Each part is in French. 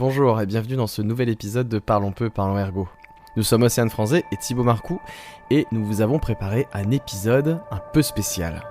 Bonjour et bienvenue dans ce nouvel épisode de Parlons peu, parlons ergo. Nous sommes Océane Franzé et Thibaut Marcoux et nous vous avons préparé un épisode un peu spécial.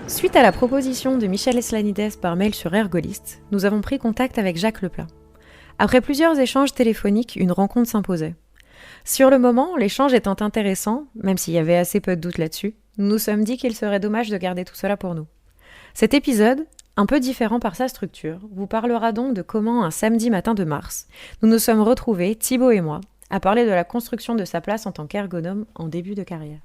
Suite à la proposition de Michel Eslanides par mail sur Ergolist, nous avons pris contact avec Jacques Leplat. Après plusieurs échanges téléphoniques, une rencontre s'imposait. Sur le moment, l'échange étant intéressant, même s'il y avait assez peu de doute là-dessus, nous nous sommes dit qu'il serait dommage de garder tout cela pour nous. Cet épisode, un peu différent par sa structure, vous parlera donc de comment un samedi matin de mars, nous nous sommes retrouvés, Thibaut et moi, à parler de la construction de sa place en tant qu'ergonome en début de carrière.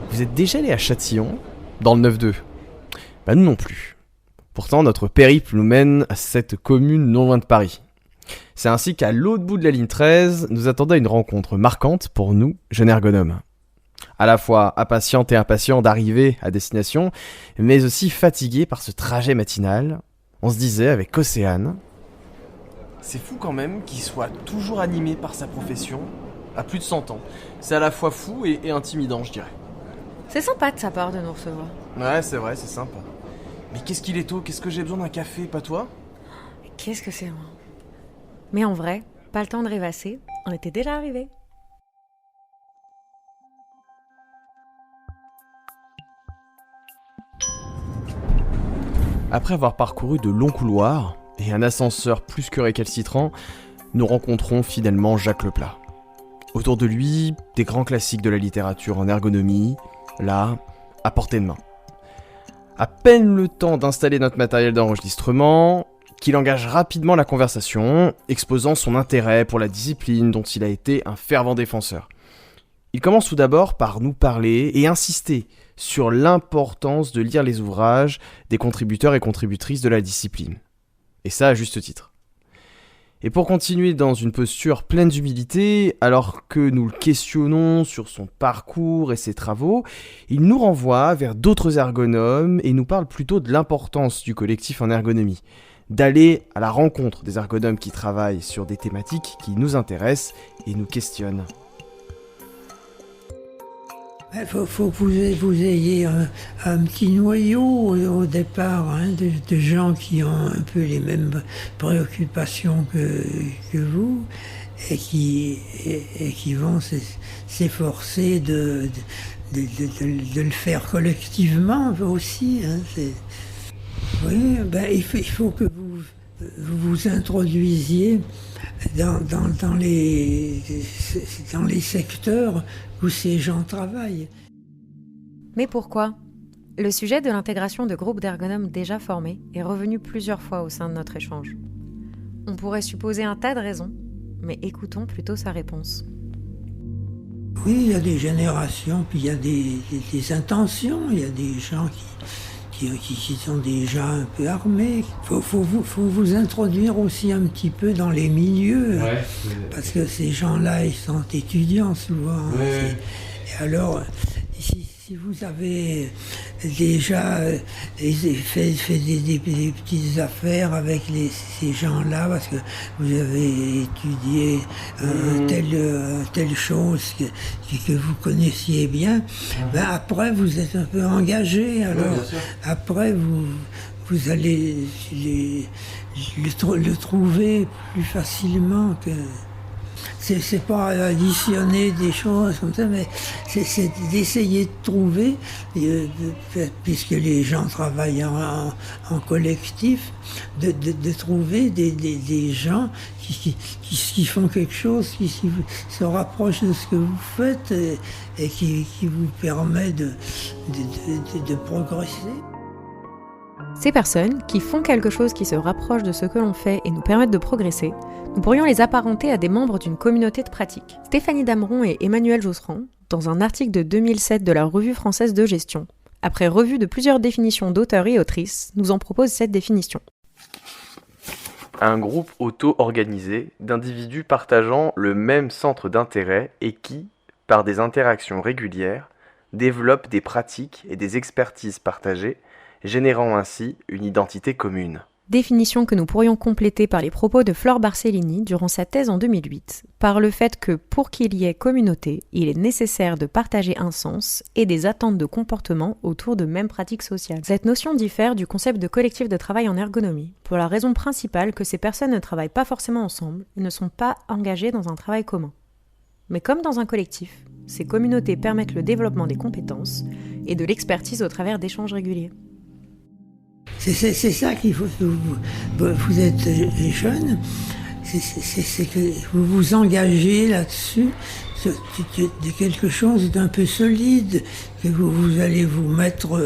Vous êtes déjà allé à Châtillon, dans le 9-2 ? Nous non plus. Pourtant, notre périple nous mène à cette commune non loin de Paris. C'est ainsi qu'à l'autre bout de la ligne 13, nous attendait une rencontre marquante pour nous, jeunes ergonomes. À la fois impatients et impatients d'arriver à destination, mais aussi fatigués par ce trajet matinal, on se disait avec Océane... C'est fou quand même qu'il soit toujours animé par sa profession, à plus de 100 ans. C'est à la fois fou et intimidant, je dirais. C'est sympa de sa part de nous recevoir. Ouais, c'est vrai, c'est sympa. Mais qu'est-ce qu'il est tôt ? Qu'est-ce que j'ai besoin d'un café, pas toi ? Qu'est-ce que c'est loin. Mais en vrai, pas le temps de rêvasser, on était déjà arrivés. Après avoir parcouru de longs couloirs et un ascenseur plus que récalcitrant, nous rencontrons finalement Jacques Leplat. Autour de lui, des grands classiques de la littérature en ergonomie, là, à portée de main. À peine le temps d'installer notre matériel d'enregistrement, qu'il engage rapidement la conversation, exposant son intérêt pour la discipline dont il a été un fervent défenseur. Il commence tout d'abord par nous parler et insister sur l'importance de lire les ouvrages des contributeurs et contributrices de la discipline. Et ça à juste titre. Et pour continuer dans une posture pleine d'humilité, alors que nous le questionnons sur son parcours et ses travaux, il nous renvoie vers d'autres ergonomes et nous parle plutôt de l'importance du collectif en ergonomie, d'aller à la rencontre des ergonomes qui travaillent sur des thématiques qui nous intéressent et nous questionnent. Il faut que vous ayez un petit noyau au départ, de gens qui ont un peu les mêmes préoccupations que vous et qui vont s'efforcer de le faire collectivement aussi. Oui, il faut que vous vous introduisiez dans les secteurs où ces gens travaillent. Mais pourquoi ? Le sujet de l'intégration de groupes d'ergonomes déjà formés est revenu plusieurs fois au sein de notre échange. On pourrait supposer un tas de raisons, mais écoutons plutôt sa réponse. Oui, il y a des générations, puis il y a des intentions, il y a des gens qui sont déjà un peu armés. Faut vous introduire aussi un petit peu dans les milieux, parce que ces gens-là, ils sont étudiants souvent. Ouais. Et alors, si vous avez déjà fait des petites affaires avec ces gens-là, parce que vous avez étudié telle chose que vous connaissiez bien, après vous êtes un peu engagé. Alors après vous allez le trouver plus facilement que... C'est pas additionner des choses comme ça, mais c'est d'essayer de trouver, puisque les gens travaillent en collectif, de trouver des gens qui font quelque chose, qui se rapprochent de ce que vous faites et qui vous permet de progresser. Ces personnes, qui font quelque chose qui se rapproche de ce que l'on fait et nous permettent de progresser, nous pourrions les apparenter à des membres d'une communauté de pratique. Stéphanie Dameron et Emmanuel Josserand, dans un article de 2007 de la Revue française de gestion, après revue de plusieurs définitions d'auteurs et autrices, nous en proposent cette définition. Un groupe auto-organisé d'individus partageant le même centre d'intérêt et qui, par des interactions régulières, développent des pratiques et des expertises partagées, générant ainsi une identité commune. Définition que nous pourrions compléter par les propos de Flore Barcellini durant sa thèse en 2008, par le fait que pour qu'il y ait communauté, il est nécessaire de partager un sens et des attentes de comportement autour de mêmes pratiques sociales. Cette notion diffère du concept de collectif de travail en ergonomie, pour la raison principale que ces personnes ne travaillent pas forcément ensemble et ne sont pas engagées dans un travail commun. Mais comme dans un collectif, ces communautés permettent le développement des compétences et de l'expertise au travers d'échanges réguliers. C'est ça qu'il faut que vous êtes jeune, c'est que vous vous engagez là-dessus, de quelque chose d'un peu solide, que vous allez vous mettre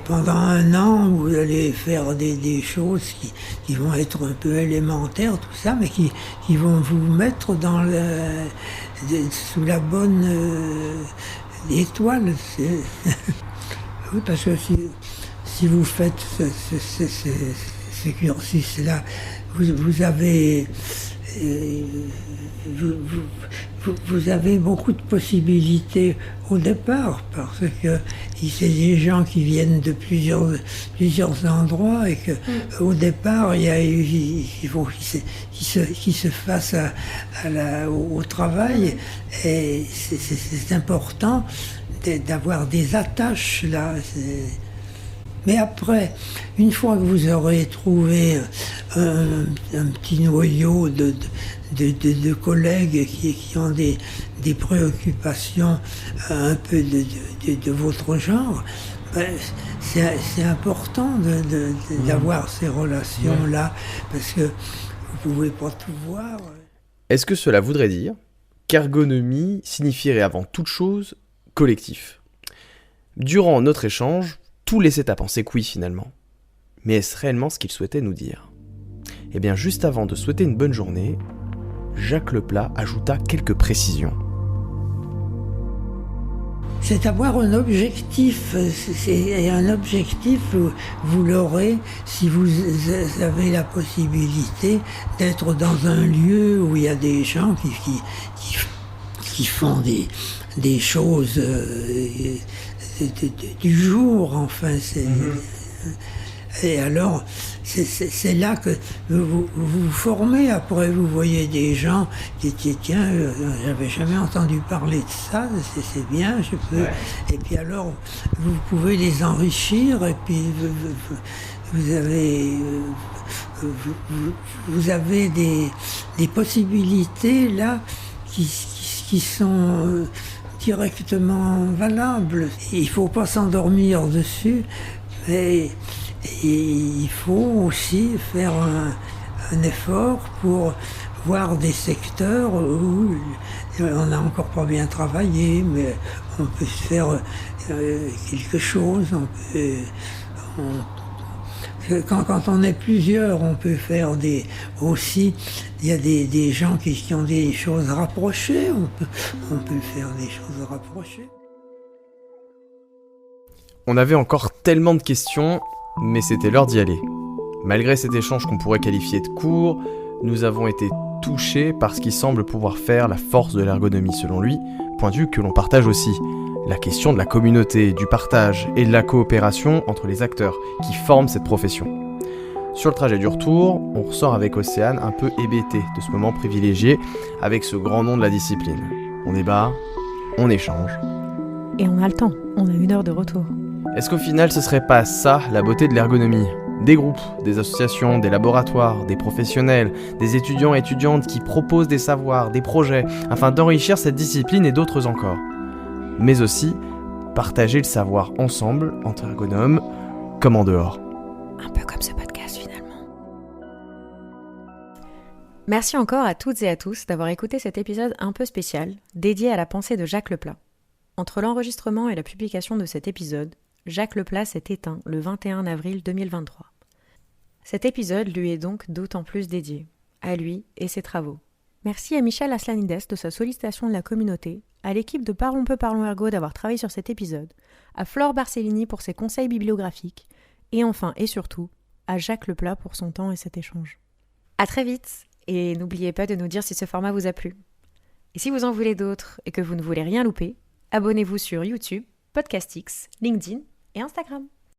pendant un an, vous allez faire des choses qui vont être un peu élémentaires, tout ça, mais qui vont vous mettre sous la bonne étoile. Oui, parce que si vous faites ce cursus-là, vous avez beaucoup de possibilités au départ, parce que c'est des gens qui viennent de plusieurs endroits et que au départ il faut qu'ils se fassent au travail, et c'est important d'avoir des attaches là. Mais après, une fois que vous aurez trouvé un petit noyau de collègues qui ont des préoccupations un peu de votre genre, c'est important d'avoir ces relations-là, parce que vous ne pouvez pas tout voir. Est-ce que cela voudrait dire qu'ergonomie signifierait avant toute chose collectif ? Durant notre échange, tout laissait à penser que oui finalement. Mais est-ce réellement ce qu'il souhaitait nous dire ? Eh bien, juste avant de souhaiter une bonne journée, Jacques Leplat ajouta quelques précisions. C'est avoir un objectif, et un objectif, vous l'aurez si vous avez la possibilité d'être dans un lieu où il y a des gens qui font des choses du jour, enfin. Et alors, c'est là que vous vous formez. Après, vous voyez des gens qui tiens, j'avais jamais entendu parler de ça, c'est bien, je peux. Ouais. Et puis alors, vous pouvez les enrichir, et puis vous avez des possibilités là qui sont directement valables. Il ne faut pas s'endormir dessus, mais il faut aussi faire un effort pour voir des secteurs où on n'a encore pas bien travaillé, mais on peut faire quelque chose. Quand on est plusieurs, on peut faire aussi, il y a des gens qui ont des choses rapprochées, on peut faire des choses rapprochées. On avait encore tellement de questions, mais c'était l'heure d'y aller. Malgré cet échange qu'on pourrait qualifier de court, nous avons été touchés par ce qui semble pouvoir faire la force de l'ergonomie selon lui, point de vue que l'on partage aussi. La question de la communauté, du partage et de la coopération entre les acteurs qui forment cette profession. Sur le trajet du retour, on ressort avec Océane un peu hébété de ce moment privilégié avec ce grand nom de la discipline. On débat, on échange. Et on a le temps, on a 1 heure de retour. Est-ce qu'au final ce serait pas ça la beauté de l'ergonomie ? Des groupes, des associations, des laboratoires, des professionnels, des étudiants et étudiantes qui proposent des savoirs, des projets, afin d'enrichir cette discipline et d'autres encore. Mais aussi partager le savoir ensemble, entre ergonomes, comme en dehors. Un peu comme ce podcast finalement. Merci encore à toutes et à tous d'avoir écouté cet épisode un peu spécial, dédié à la pensée de Jacques Leplat. Entre l'enregistrement et la publication de cet épisode, Jacques Leplat s'est éteint le 21 avril 2023. Cet épisode lui est donc d'autant plus dédié, à lui et ses travaux. Merci à Michel Aslanides de sa sollicitation de la communauté, à l'équipe de Parlons peu, parlons ergo d'avoir travaillé sur cet épisode, à Flore Barcellini pour ses conseils bibliographiques, et enfin et surtout, à Jacques Leplat pour son temps et cet échange. À très vite, et n'oubliez pas de nous dire si ce format vous a plu. Et si vous en voulez d'autres et que vous ne voulez rien louper, abonnez-vous sur YouTube, Podcastix, LinkedIn et Instagram.